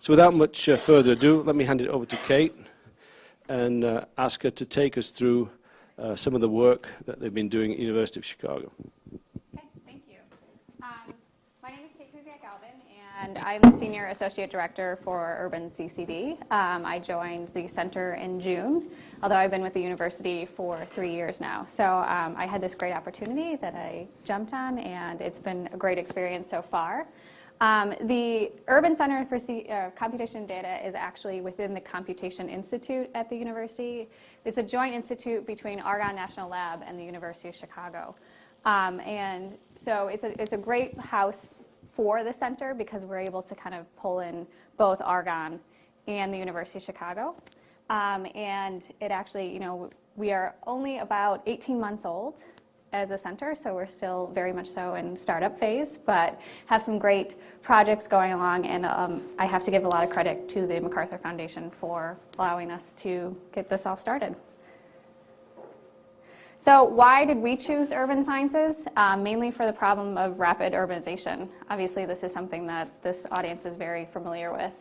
So without much further ado, let me hand it over to Kate and ask her to take us through some of the work that they've been doing at the University of Chicago. Okay, thank you. My name is Kate Kusiak, Galvin, and I'm the Senior Associate Director for Urban CCD. I joined the center in June, although I've been with the university for 3 years now. So I had this great opportunity that I jumped on, and it's been a great experience so far. The Urban Center for Computation and Data is actually within the Computation Institute at the university. It's a joint institute between Argonne National Lab and the University of Chicago. And so it's a great house for the center because we're able to kind of pull in both Argonne and the University of Chicago. And it actually, we are only about 18 months old as a center, so we're still very much so in startup phase, but have some great projects going along, and I have to give a lot of credit to the MacArthur Foundation for allowing us to get this all started. So why did we choose urban sciences? Mainly for the problem of rapid urbanization. Obviously, this is something that this audience is very familiar with.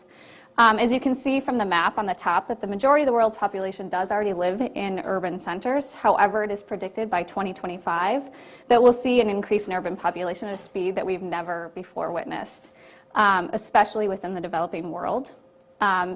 As you can see from the map on the top, that the majority of the world's population does already live in urban centers. However, it is predicted by 2025 that we'll see an increase in urban population at a speed that we've never before witnessed, especially within the developing world.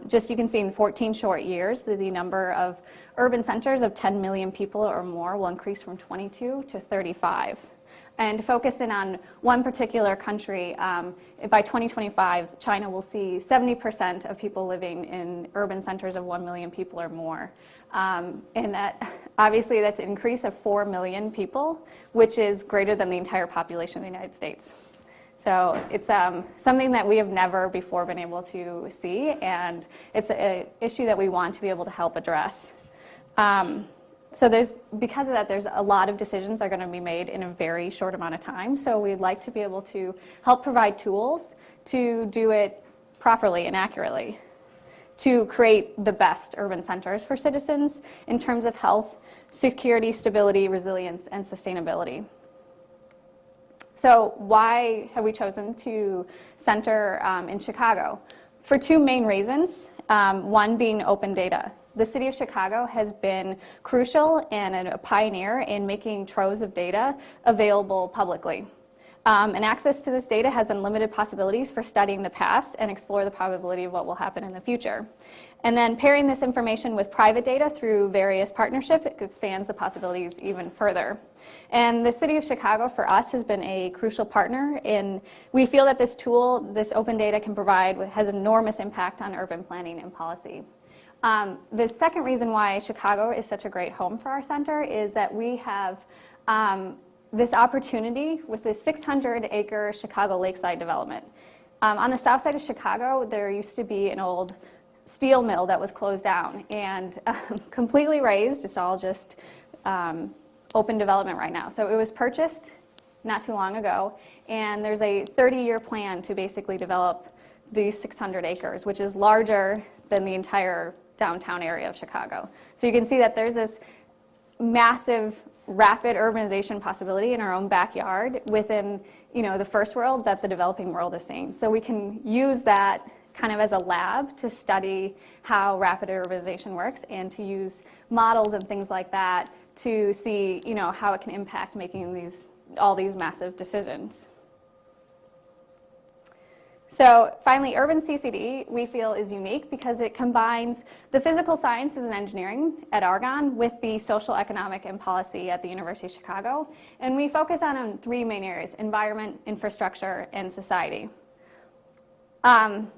Just you can see in 14 short years, the number of urban centers of 10 million people or more will increase from 22 to 35. And to focus in on one particular country, by 2025, China will see 70% of people living in urban centers of 1 million people or more. And that, obviously, that's an increase of 4 million people, which is greater than the entire population of the United States. So it's something that we have never before been able to see, and it's an issue that we want to be able to help address. So because of that, there's a lot of decisions that are going to be made in a very short amount of time. So we'd like to be able to help provide tools to do it properly and accurately, to create the best urban centers for citizens in terms of health, security, stability, resilience, and sustainability. So why have we chosen to center in Chicago? For two main reasons, one being open data. The city of Chicago has been crucial and a pioneer in making troves of data available publicly. And access to this data has unlimited possibilities for studying the past and explore the probability of what will happen in the future. And then pairing this information with private data through various partnerships, it expands the possibilities even further. And the city of Chicago, for us, has been a crucial partner in, we feel that this tool, this open data has enormous impact on urban planning and policy. The second reason why Chicago is such a great home for our center is that we have this opportunity with this 600-acre Chicago lakeside development. On the south side of Chicago, there used to be an old steel mill that was closed down and completely razed. It's all just open development right now. So it was purchased not too long ago, and there's a 30-year plan to basically develop these 600 acres, which is larger than the entire downtown area of Chicago. So you can see that there's this massive rapid urbanization possibility in our own backyard within the first world that the developing world is seeing. So we can use that kind of as a lab to study how rapid urbanization works and to use models and things like that to see how it can impact making all these massive decisions. So finally, Urban CCD, we feel, is unique because it combines the physical sciences and engineering at Argonne with the social, economic, and policy at the University of Chicago. And we focus on three main areas: environment, infrastructure, and society. And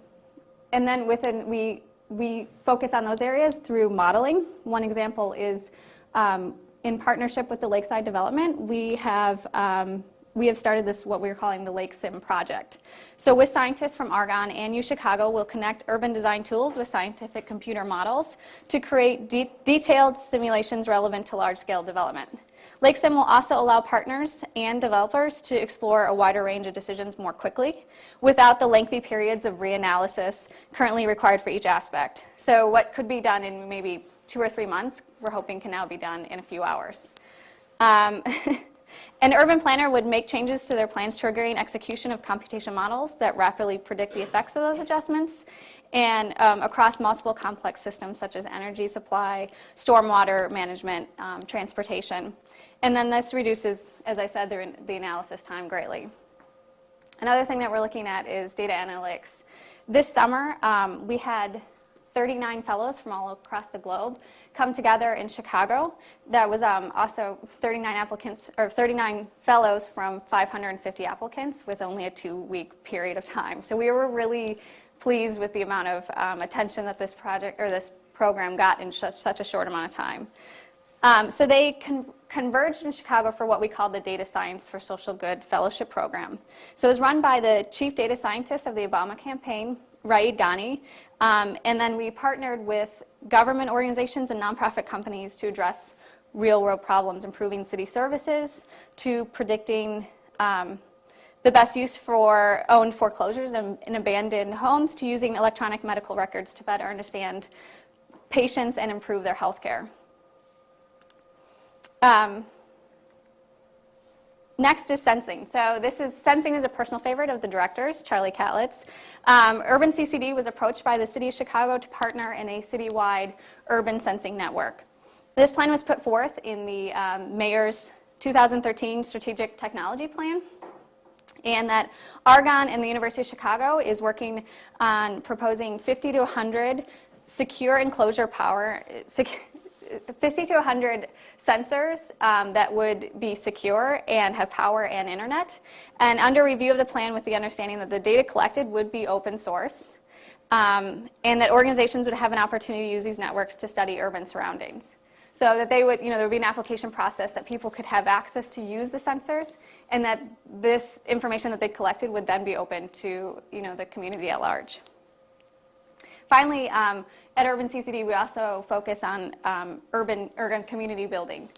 then we focus on those areas through modeling. One example is in partnership with the Lakeside Development, we have started this, what we're calling the Lake Sim project. So with scientists from Argonne and UChicago, we'll connect urban design tools with scientific computer models to create detailed simulations relevant to large-scale development. Lake Sim will also allow partners and developers to explore a wider range of decisions more quickly without the lengthy periods of reanalysis currently required for each aspect. So what could be done in maybe 2 or 3 months, we're hoping can now be done in a few hours. An urban planner would make changes to their plans triggering execution of computation models that rapidly predict the effects of those adjustments and across multiple complex systems such as energy supply, stormwater management, transportation. And then this reduces, as I said, the analysis time greatly. Another thing that we're looking at is data analytics. This summer, we had 39 fellows from all across the globe come together in Chicago. That was also 39 fellows from 550 applicants with only a 2-week period of time. So we were really pleased with the amount of attention that this project or this program got in such a short amount of time. So they converged in Chicago for what we call the Data Science for Social Good Fellowship Program. So it was run by the chief data scientist of the Obama campaign, Raed Ghani, and then we partnered with government organizations and nonprofit companies to address real-world problems, improving city services, to predicting the best use for owned foreclosures and abandoned homes, to using electronic medical records to better understand patients and improve their health care. Next is sensing. So sensing is a personal favorite of the directors, Charlie Catlitz. Urban CCD was approached by the City of Chicago to partner in a citywide urban sensing network. This plan was put forth in the mayor's 2013 Strategic Technology Plan, and that Argonne and the University of Chicago is working on proposing 50 to 100 secure enclosure 50 to 100 sensors that would be secure and have power and internet. And under review of the plan with the understanding that the data collected would be open source and that organizations would have an opportunity to use these networks to study urban surroundings. So that there would be an application process that people could have access to use the sensors, and that this information that they collected would then be open to the community at large. Finally, at Urban CCD, we also focus on urban community building.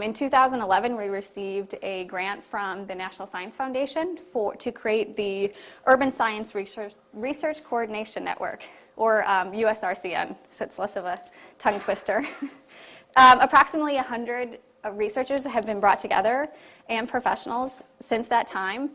In 2011, we received a grant from the National Science Foundation to create the Urban Science Research Coordination Network, or USRCN, so it's less of a tongue twister. Approximately 100 researchers have been brought together and professionals since that time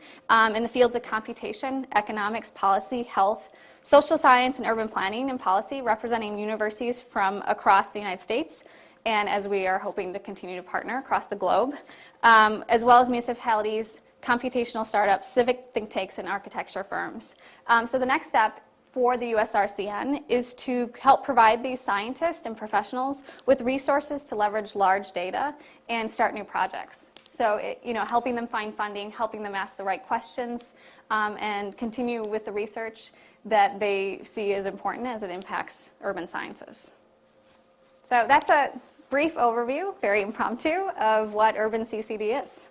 in the fields of computation, economics, policy, health, social science, and urban planning and policy, representing universities from across the United States, and as we are hoping to continue to partner across the globe, as well as municipalities, computational startups, civic think tanks, and architecture firms. So the next step for the USRCN is to help provide these scientists and professionals with resources to leverage large data and start new projects. So, helping them find funding, helping them ask the right questions, and continue with the research that they see as important as it impacts urban sciences. So that's a brief overview, very impromptu, of what Urban CCD is.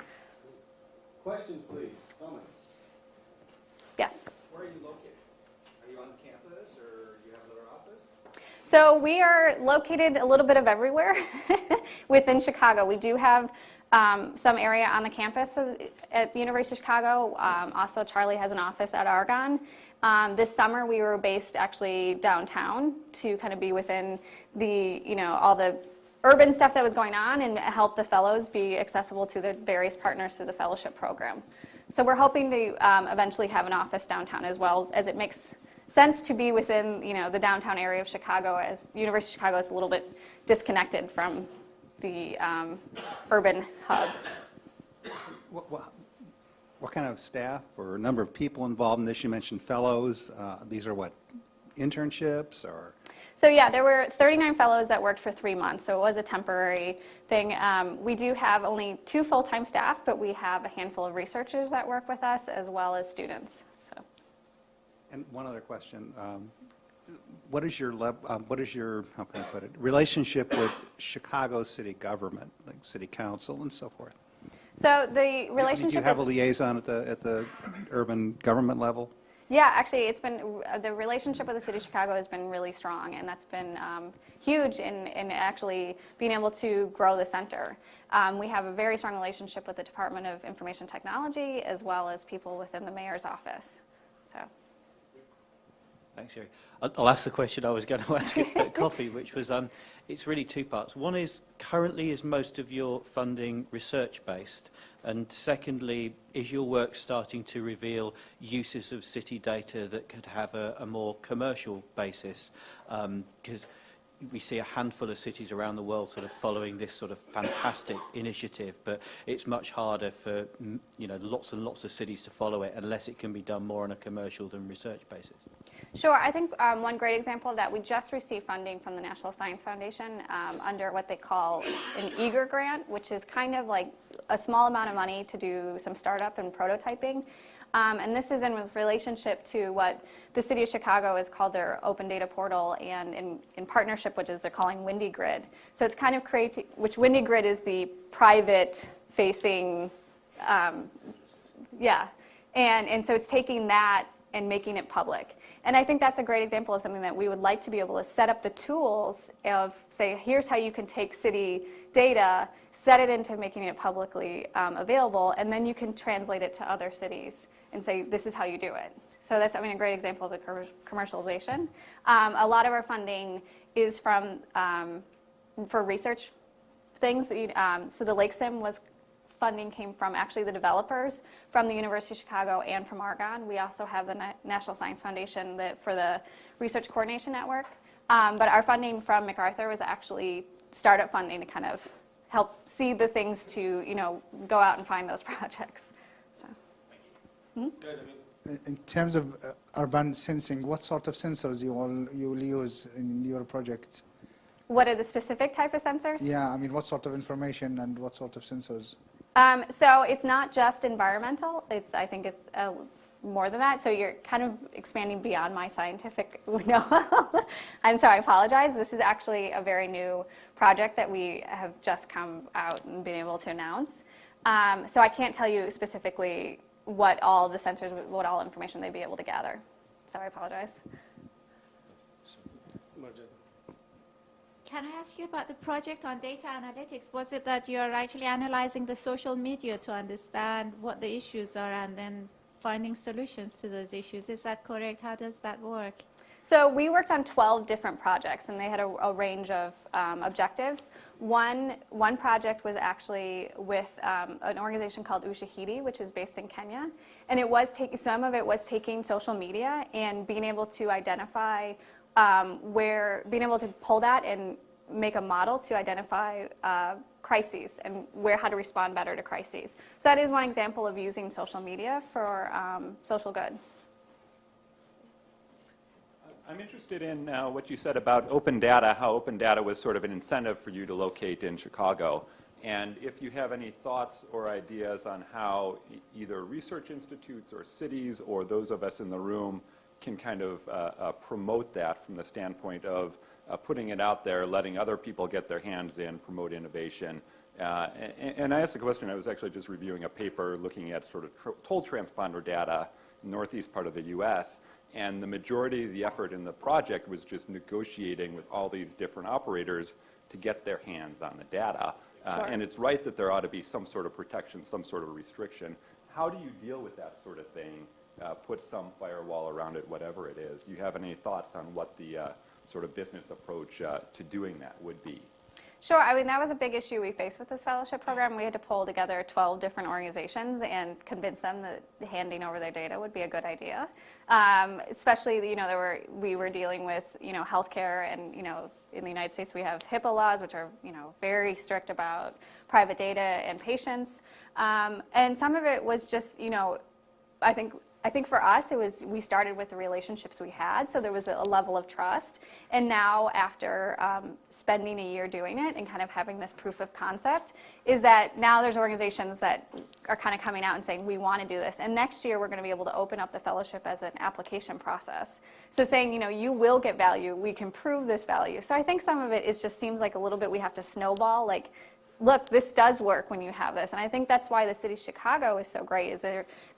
Questions, please. Comments? Yes? Where are you located? Are you on campus or do you have another office? So we are located a little bit of everywhere within Chicago. We do have some area on the campus at the University of Chicago. Also, Charlie has an office at Argonne. This summer, we were based actually downtown to kind of be within the, all the urban stuff that was going on and help the fellows be accessible to the various partners through the fellowship program. So we're hoping to eventually have an office downtown as well, as it makes sense to be within, the downtown area of Chicago, as University of Chicago is a little bit disconnected from the urban hub. What kind of staff or number of people involved in this? You mentioned fellows. These are what, internships or? So yeah, there were 39 fellows that worked for 3 months, so it was a temporary thing. We do have only 2 full-time staff, but we have a handful of researchers that work with us as well as students. So. And one other question. What is your, how can I put it, relationship with Chicago city government, like city council and so forth? So the relationship Do you have a liaison at the urban government level? Yeah, actually, it's been, the relationship with the City of Chicago has been really strong, and that's been huge in actually being able to grow the center. We have a very strong relationship with the Department of Information Technology, as well as people within the mayor's office. So. Thanks, Jerry. I'll ask the question I was going to ask at coffee, which was, it's really two parts. One is, currently is most of your funding research-based? And secondly, is your work starting to reveal uses of city data that could have a more commercial basis? Because we see a handful of cities around the world sort of following this sort of fantastic initiative, but it's much harder for lots and lots of cities to follow it unless it can be done more on a commercial than research basis. Sure. I think one great example of that, we just received funding from the National Science Foundation under what they call an EAGER grant, which is kind of like a small amount of money to do some startup and prototyping. And this is in relationship to what the city of Chicago has called their open data portal, and in partnership, which is they're calling Windy Grid. So it's kind of creating, which Windy Grid is the private facing, and so it's taking that and making it public. And I think that's a great example of something that we would like to be able to set up the tools of, say, here's how you can take city data, set it into making it publicly available, and then you can translate it to other cities and say, this is how you do it. So that's, a great example of the commercialization. A lot of our funding is from, for research things. So the Lake Sim funding came from actually the developers from the University of Chicago and from Argonne. We also have the National Science Foundation for the Research Coordination Network. But our funding from MacArthur was actually startup funding to kind of help see the things to, go out and find those projects. So. In terms of urban sensing, what sort of sensors you will use in your project? What are the specific type of sensors? Yeah, what sort of information and what sort of sensors? So it's not just environmental. I think it's more than that. So you're kind of expanding beyond my scientific know-how. And so I apologize. This is actually a very new project that we have just come out and been able to announce. So I can't tell you specifically what all the sensors, what all information they'd be able to gather. So I apologize. Can I ask you about the project on data analytics? Was it that you're actually analyzing the social media to understand what the issues are and then finding solutions to those issues? Is that correct? How does that work? So we worked on 12 different projects, and they had a range of objectives. One project was actually with an organization called Ushahidi, which is based in Kenya, and it was some of it was taking social media and being able to identify being able to pull that and make a model to identify crises and how to respond better to crises. So that is one example of using social media for social good. I'm interested in what you said about open data, how open data was sort of an incentive for you to locate in Chicago. And if you have any thoughts or ideas on how either research institutes or cities or those of us in the room can kind of promote that from the standpoint of putting it out there, letting other people get their hands in, promote innovation. And I asked the question, I was actually just reviewing a paper looking at sort of toll transponder data in the northeast part of the US, and the majority of the effort in the project was just negotiating with all these different operators to get their hands on the data. Sure. And it's right that there ought to be some sort of protection, some sort of restriction. How do you deal with that sort of thing? Put some firewall around it, whatever it is. Do you have any thoughts on what the sort of business approach to doing that would be? Sure. That was a big issue we faced with this fellowship program. We had to pull together 12 different organizations and convince them that handing over their data would be a good idea. Especially, we were dealing with, healthcare, and, in the United States we have HIPAA laws, which are, very strict about private data and patients. And some of it was just, I think for us, we started with the relationships we had, so there was a level of trust. And now, after spending a year doing it and kind of having this proof of concept, is that now there's organizations that are kind of coming out and saying, we want to do this. And next year, we're going to be able to open up the fellowship as an application process. So saying, you will get value, we can prove this value. So I think some of it just seems like a little bit we have to snowball, like, look, this does work when you have this. And I think that's why the city of Chicago is so great, is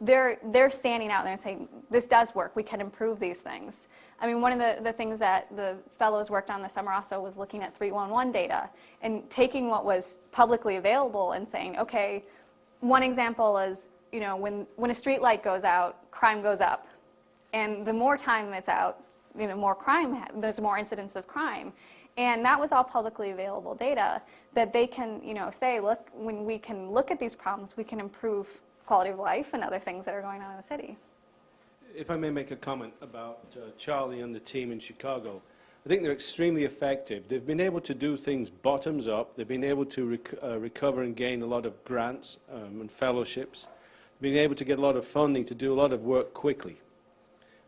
they're standing out there and saying, this does work, we can improve these things. One of the things that the fellows worked on this summer also was looking at 311 data and taking what was publicly available and saying, okay, one example is, when a street light goes out, crime goes up. And the more time it's out, more crime, there's more incidents of crime. And that was all publicly available data that they can, say, look, when we can look at these problems, we can improve quality of life and other things that are going on in the city. If I may make a comment about Charlie and the team in Chicago, I think they're extremely effective. They've been able to do things bottoms up. They've been able to recover and gain a lot of grants and fellowships, been able to get a lot of funding to do a lot of work quickly.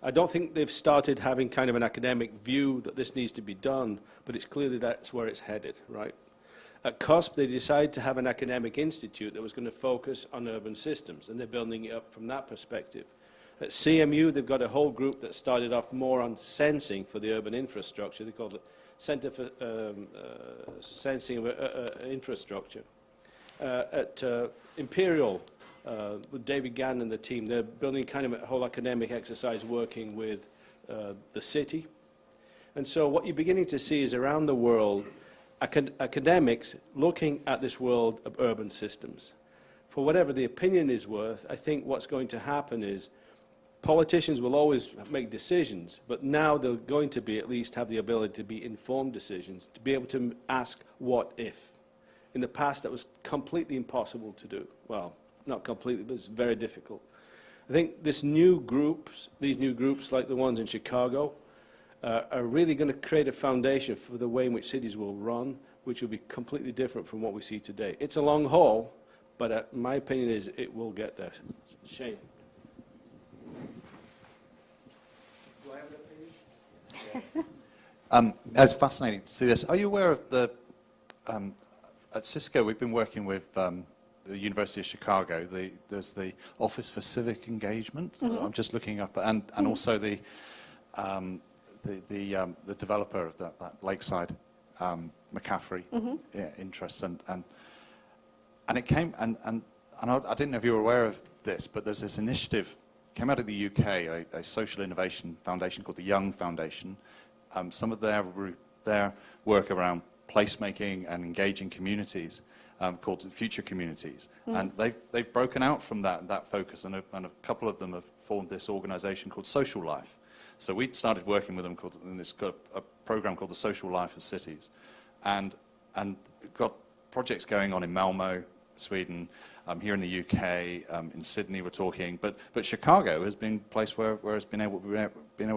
I don't think they've started having kind of an academic view that this needs to be done, but it's clearly that's where it's headed, right? At CUSP, they decided to have an academic institute that was going to focus on urban systems, and they're building it up from that perspective. At CMU, they've got a whole group that started off more on sensing for the urban infrastructure. They called it Center for Sensing of Infrastructure. At Imperial, with David Gann and the team, they're building kind of a whole academic exercise working with the city. And so what you're beginning to see is around the world, academics looking at this world of urban systems. For whatever the opinion is worth, I think what's going to happen is politicians will always make decisions, but now they're going to be at least have the ability to be informed decisions, to be able to ask what if. In the past, that was completely impossible to do. Well, not completely, but it's very difficult. I think these new groups like the ones in Chicago, are really going to create a foundation for the way in which cities will run, which will be completely different from what we see today. It's a long haul, but my opinion is it will get there. Shane. Do I have an opinion? It's fascinating to see this. Are you aware of the, at Cisco, we've been working with the University of Chicago. There's the Office for Civic Engagement. I'm just looking up, and also the developer of that Lakeside McCaffrey interest, and it came, and I didn't know if you were aware of this, but there's this initiative came out of the UK, a social innovation foundation called the Young Foundation. Some of their work around placemaking and engaging communities, called Future Communities, and they've broken out from that focus, and a couple of them have formed this organisation called Social Life. So we started working with them, and it's got a program called the Social Life of Cities, and got projects going on in Malmo, Sweden, here in the UK, in Sydney we're talking, but Chicago has been a place where it's been able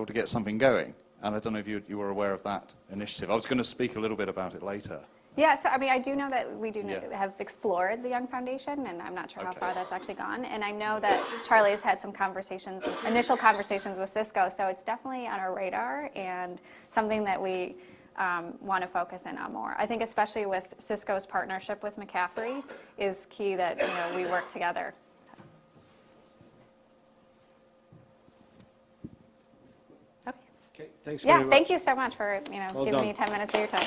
to get something going. And I don't know if you were aware of that initiative. I was going to speak a little bit about it later. Yeah, so I mean, I do know that we have explored the Young Foundation, and I'm not sure how far that's actually gone. And I know that Charlie has had some conversations, initial conversations with Cisco, so it's definitely on our radar and something that we want to focus in on more. I think especially with Cisco's partnership with McCaffrey is key that we work together. Okay, thanks very much. Yeah, thank you so much for Well giving done. me 10 minutes of your time.